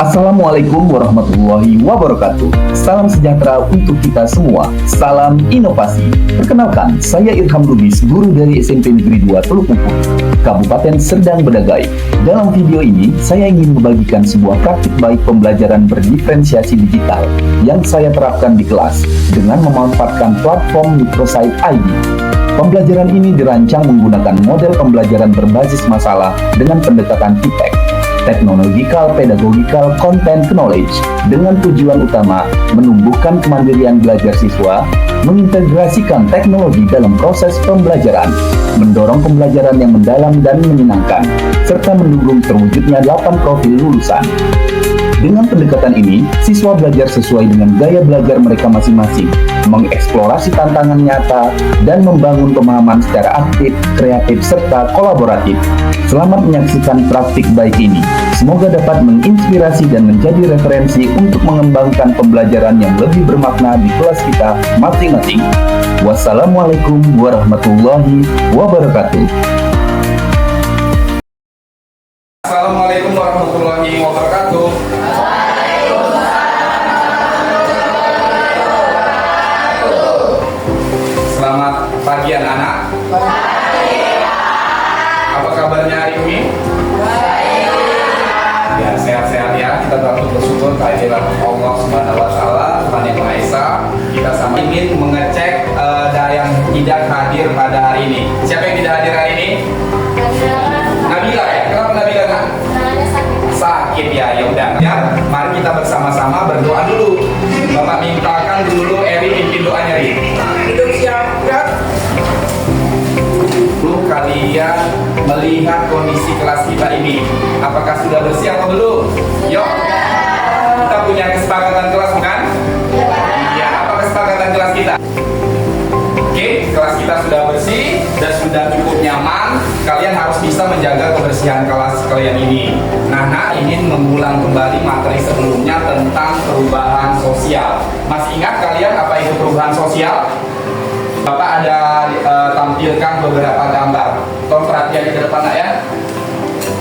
Assalamualaikum warahmatullahi wabarakatuh. Salam sejahtera untuk kita semua. Salam inovasi. Perkenalkan, saya Irham Lubis, guru dari SMP Negeri 2 Teluk Ukur, Kabupaten Serdang Bedagai. Dalam video ini, saya ingin membagikan sebuah praktik baik pembelajaran berdiferensiasi digital yang saya terapkan di kelas dengan memanfaatkan platform Microsite ID. Pembelajaran ini dirancang menggunakan model pembelajaran berbasis masalah dengan pendekatan TPEC, Technological Pedagogical Content Knowledge, dengan tujuan utama menumbuhkan kemandirian belajar siswa, mengintegrasikan teknologi dalam proses pembelajaran, mendorong pembelajaran yang mendalam dan menyenangkan, serta mendukung terwujudnya 8 profil lulusan. Dengan pendekatan ini, siswa belajar sesuai dengan gaya belajar mereka masing-masing, mengeksplorasi tantangan nyata, dan membangun pemahaman secara aktif, kreatif, serta kolaboratif. Selamat menyaksikan praktik baik ini. Semoga dapat menginspirasi dan menjadi referensi untuk mengembangkan pembelajaran yang lebih bermakna di kelas kita masing-masing. Wassalamualaikum warahmatullahi wabarakatuh. Assalamualaikum warahmatullahi wabarakatuh. Selamat pagi anak-anak. Apa kabarnya hari ini? Ya, sehat-sehat ya. Kita patut bersyukur kehadiran Allah Subhanahu wa taala, Tuhan Yang Maha Esa. Kita sama ingin mengecek dari yang tidak hadir pada hari ini. Siapa yang tidak hadir hari ini? Nabila ya. Kenapa Nabila kan? Sakit ya. Ya udah. Ya, mari kita bersama-sama berdoa dulu. Bapak mintakan dulu Eri pimpin doanya Eri. Hidup siap kan? Dulu kalian melihat kondisi kelas kita ini, apakah sudah bersih atau belum? Yuk, kita punya kesepakatan kelas bukan? Iya. Apa kesepakatan kelas kita? Oke, kelas kita sudah bersih dan sudah cukup nyaman. Kalian harus bisa menjaga kebersihan kelas kalian ini. Nah, ingin mengulang kembali materi sebelumnya tentang perubahan sosial. Masih ingat kalian apa itu perubahan sosial? Bapak ada tampilkan beberapa gambar. Tolong perhatian di depan ya.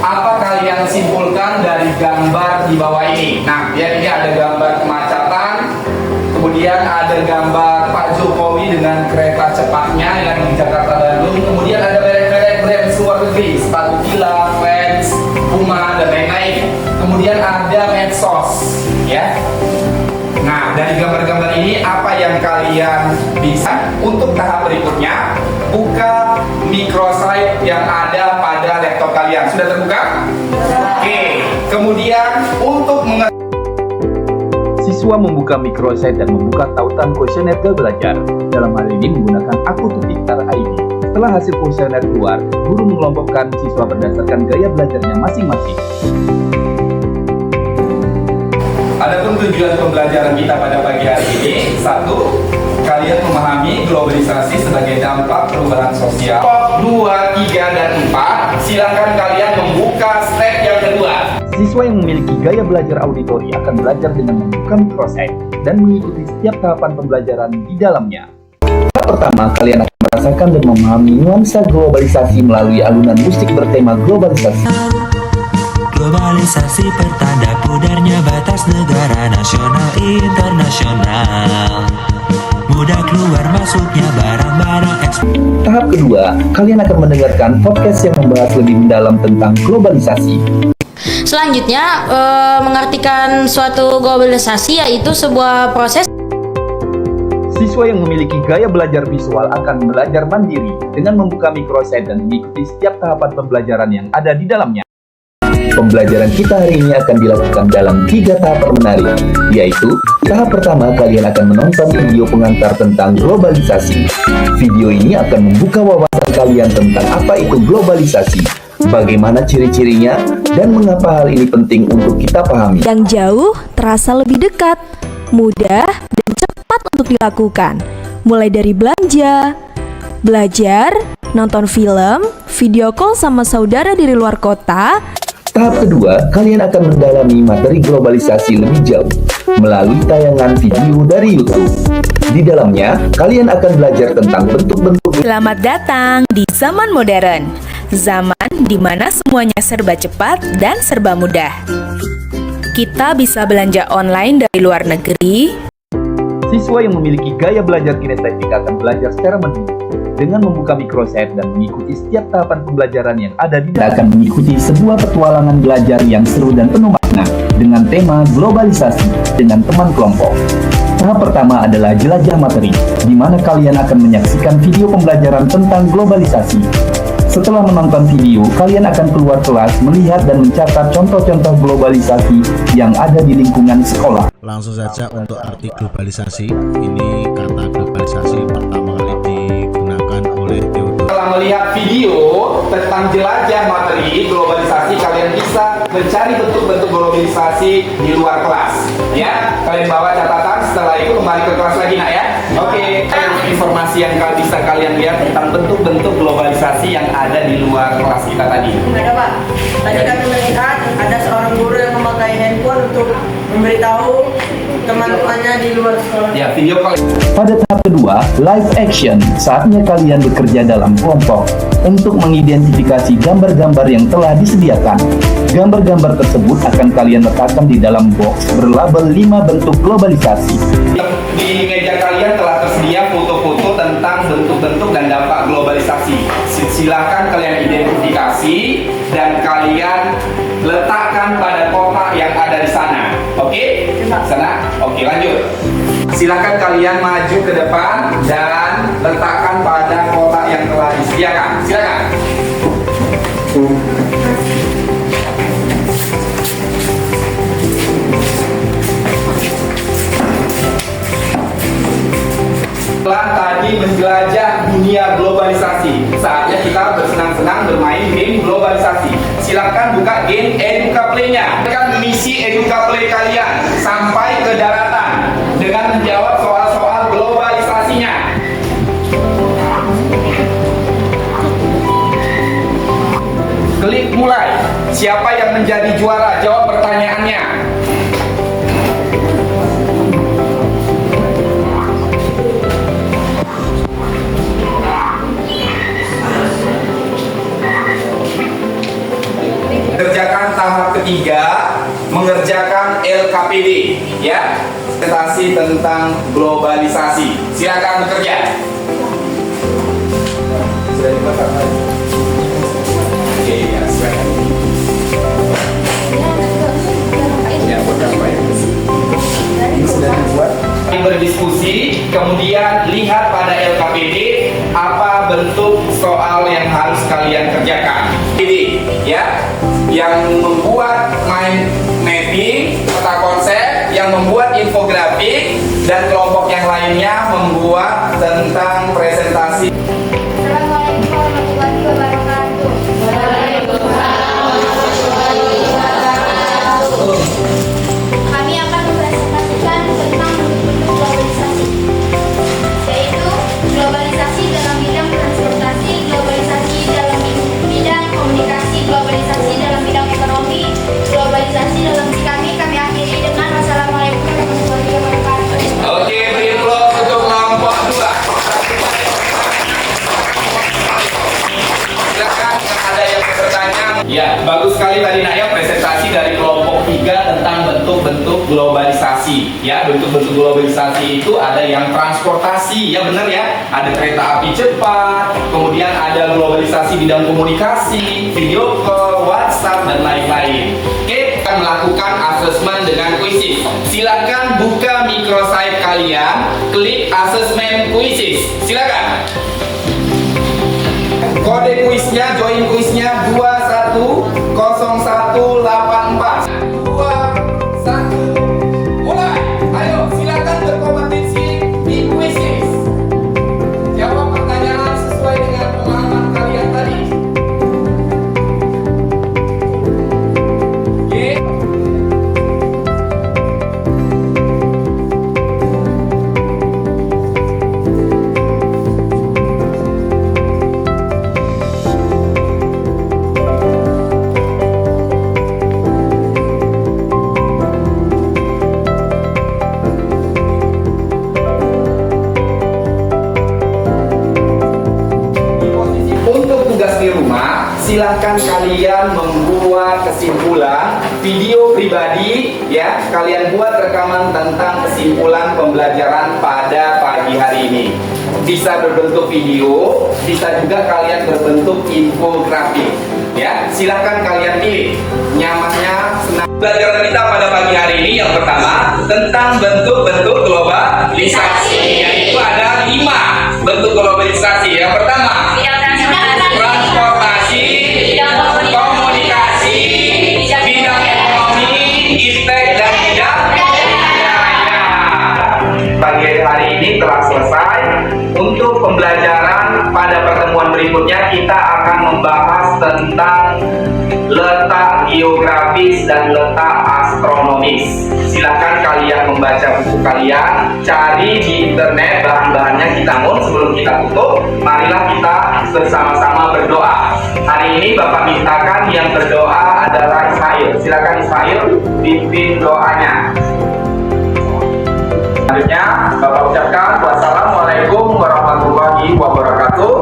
Apa kalian simpulkan dari gambar di bawah ini? Nah, ya ini ada gambar kemacetan. Kemudian ada gambar Pak Jokowi dengan kereta cepatnya yang di Jakarta Bandung. Kemudian ada merek-merek brand luar negeri, sepatu Fila, Vans, Puma dan lain-lain. Kemudian ada medsos, ya. Nah, dari gambar-gambar ini apa yang kalian bisa? Untuk tahap berikutnya, buka microsite yang ada pada laptop kalian. Sudah terbuka? Oke. Kemudian untuk Siswa membuka microsite dan membuka tautan kuesioner belajar. Dalam hal ini menggunakan Aku Pintar ID. Setelah hasil kuesioner keluar, guru mengelompokkan siswa berdasarkan gaya belajarnya masing-masing. Adapun tujuan pembelajaran kita pada pagi hari ini, 1. Kalian memahami globalisasi sebagai dampak perubahan sosial. 2, 3, dan 4. Silakan kalian membuka step yang kedua. Siswa yang memiliki gaya belajar auditori akan belajar dengan membuka microsite dan mengikuti setiap tahapan pembelajaran di dalamnya. Tahap pertama, kalian akan merasakan dan memahami nuansa globalisasi melalui alunan musik bertema globalisasi. Globalisasi pertanda pudarnya batas negara nasional internasional. Mudah keluar masuknya barang-barang ekspor. Tahap kedua, kalian akan mendengarkan podcast yang membahas lebih mendalam tentang globalisasi. Selanjutnya, mengartikan suatu globalisasi yaitu sebuah proses. Siswa yang memiliki gaya belajar visual akan belajar mandiri dengan membuka microsite dan mengikuti setiap tahapan pembelajaran yang ada di dalamnya. Pembelajaran kita hari ini akan dilakukan dalam 3 tahap menarik, yaitu tahap pertama, kalian akan menonton video pengantar tentang globalisasi. Video ini akan membuka wawasan kalian tentang apa itu globalisasi, bagaimana ciri-cirinya, dan mengapa hal ini penting untuk kita pahami. Yang jauh terasa lebih dekat, mudah, dan cepat untuk dilakukan. Mulai dari belanja, belajar, nonton film, video call sama saudara dari luar kota. Tahap kedua, kalian akan mendalami materi globalisasi lebih jauh melalui tayangan video dari YouTube. Di dalamnya, kalian akan belajar tentang bentuk-bentuk. Selamat datang di zaman modern. Zaman di mana semuanya serba cepat dan serba mudah. Kita bisa belanja online dari luar negeri. Siswa yang memiliki gaya belajar kinestetik akan belajar secara mandiri dengan membuka microsite dan mengikuti setiap tahapan pembelajaran yang ada di dalam. Akan mengikuti sebuah petualangan belajar yang seru dan penuh makna dengan tema globalisasi dengan teman kelompok. Tahap pertama adalah jelajah materi, di mana kalian akan menyaksikan video pembelajaran tentang globalisasi. Setelah menonton video, kalian akan keluar kelas melihat dan mencatat contoh-contoh globalisasi yang ada di lingkungan sekolah. Langsung saja untuk arti globalisasi. Ini kata globalisasi pertama kali digunakan oleh Theodore. Setelah melihat video tentang jelajah materi globalisasi, kalian bisa mencari bentuk-bentuk globalisasi di luar kelas. Ya, kalian bawa catatan. Setelah itu kembali ke kelas lagi, nak ya. Oke. Informasi yang bisa kalian lihat tentang bentuk-bentuk globalisasi yang ada di luar kelas kita tadi. Ada Pak. Tadi kami melihat ada seorang guru yang memakai handphone untuk memberitahu teman-temannya di luar sekolah. Ya, video call. Pada tahap kedua, live action, saatnya kalian bekerja dalam kelompok untuk mengidentifikasi gambar-gambar yang telah disediakan. Gambar-gambar tersebut akan kalian letakkan di dalam box berlabel 5 bentuk globalisasi. Di meja kalian telah tersedia foto-foto tentang bentuk-bentuk dan dampak globalisasi. Silakan kalian identifikasi dan kalian letakkan pada kotak yang ada di sana. Oke? Sana? Oke, lanjut. Silakan kalian maju ke depan dan letakkan pada kotak yang telah disediakan. Silakan. Setelah tadi menjelajah dunia globalisasi, saatnya kita bersenang-senang bermain game globalisasi. Silakan buka game EducaPlay-nya. Tekan misi EducaPlay kalian sampai ke daratan dengan menjawab soal-soal globalisasinya. Klik mulai. Siapa yang menjadi juara? Jawab pertanyaannya. Kerjakan tahap ketiga, mengerjakan LKPD, ya, presentasi tentang globalisasi. Silakan bekerja. Sudah dibuat apa? Oke, ya, silakan. Ya, buat apa ya? Ini sudah dibuat. Berdiskusi, kemudian lihat pada LKPD apa bentuk soal yang harus kalian kerjakan. Ini, ya. Yang membuat mind mapping, peta konsep, yang membuat infografik, dan kelompok yang lainnya membuat tentang presentasi. Assalamualaikum warahmatullahi wabarakatuh. Waalaikumsalam warahmatullahi wabarakatuh. Kami akan mempresentasikan tentang bentuk globalisasi, yaitu globalisasi dalam bidang transportasi, globalisasi dalam bidang komunikasi, globalisasi dalam bidang ekonomi, globalisasi dalam kami akhiri dengan wassalamualaikum warahmatullahi wabarakatuh. Oke, beri aplaus untuk kelompok 2. Silakan ada yang bertanya. Ya, bagus sekali tadi Naya presentasi dari kelompok 3 tentang bentuk-bentuk globalisasi. Ya, bentuk-bentuk globalisasi itu ada yang transportasi, ya benar ya. Ada kereta api cepat, kemudian ada globalisasi bidang komunikasi, video call, WhatsApp dan lain-lain. Oke, akan melakukan asesmen dengan kuisis. Silakan buka microsite kalian, klik asesmen kuisis. Silakan. Kode kuisnya, join kuisnya 210184. 21, mulai. Ayo, silakan berkompetisi di kuisis. Jawab pertanyaan sesuai dengan pengalaman kalian tadi. Oke. Untuk tugas di rumah, silahkan kalian membuat kesimpulan video pribadi ya, kalian buat rekaman tentang kesimpulan pembelajaran pada pagi hari ini. Bisa berbentuk video, bisa juga kalian berbentuk infografik. Ya, silakan kalian pilih nyamannya, senang. Pelajaran kita pada pagi hari ini yang pertama tentang bentuk-bentuk globalisasi. Yaitu ada 5 bentuk globalisasi. Yang pertama, transportasi, komunikasi, bidang ekonomi, iptek, dan bidang budaya. Pagi hari ini telah selesai. Untuk pembelajaran pada pertemuan berikutnya kita akan membahas tentang letak geografis dan letak astronomis. Silakan kalian membaca buku kalian, cari di internet bahan-bahannya. Namun sebelum kita tutup, marilah kita bersama-sama berdoa. Hari ini Bapak mintakan yang berdoa adalah Ismail. Silakan Ismail pimpin doanya. Selanjutnya Bapak ucapkan wassalamualaikum warahmatullahi wabarakatuh.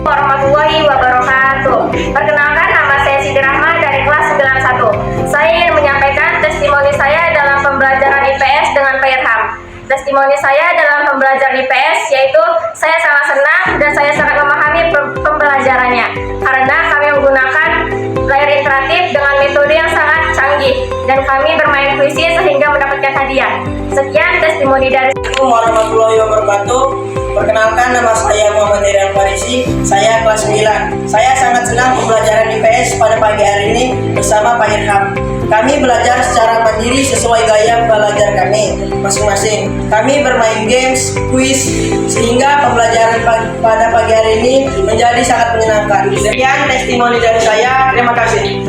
Warahmatullahi wabarakatuh. Perkenalkan, nama saya Siti Rahma dari kelas 91. Saya ingin menyampaikan testimoni saya dalam pembelajaran IPS dengan Pak Irham. Testimoni saya dalam pembelajaran IPS yaitu saya sangat senang dan saya sangat memahami pembelajarannya karena kami menggunakan layar interaktif dengan metode yang sangat canggih dan kami bermain puisi sehingga mendapatkan hadiah. Sekian testimoni dari Assalamualaikum warahmatullahi wabarakatuh. Perkenalkan, nama saya Muhammad Irian Farisi. Saya kelas 9. Saya sangat senang pembelajaran IPS pada pagi hari ini bersama Pak Irham. Kami belajar secara mandiri sesuai gaya belajar kami masing-masing. Kami bermain games, kuis, sehingga pembelajaran pada pagi hari ini menjadi sangat menyenangkan. Sekian testimoni dari saya. Terima kasih.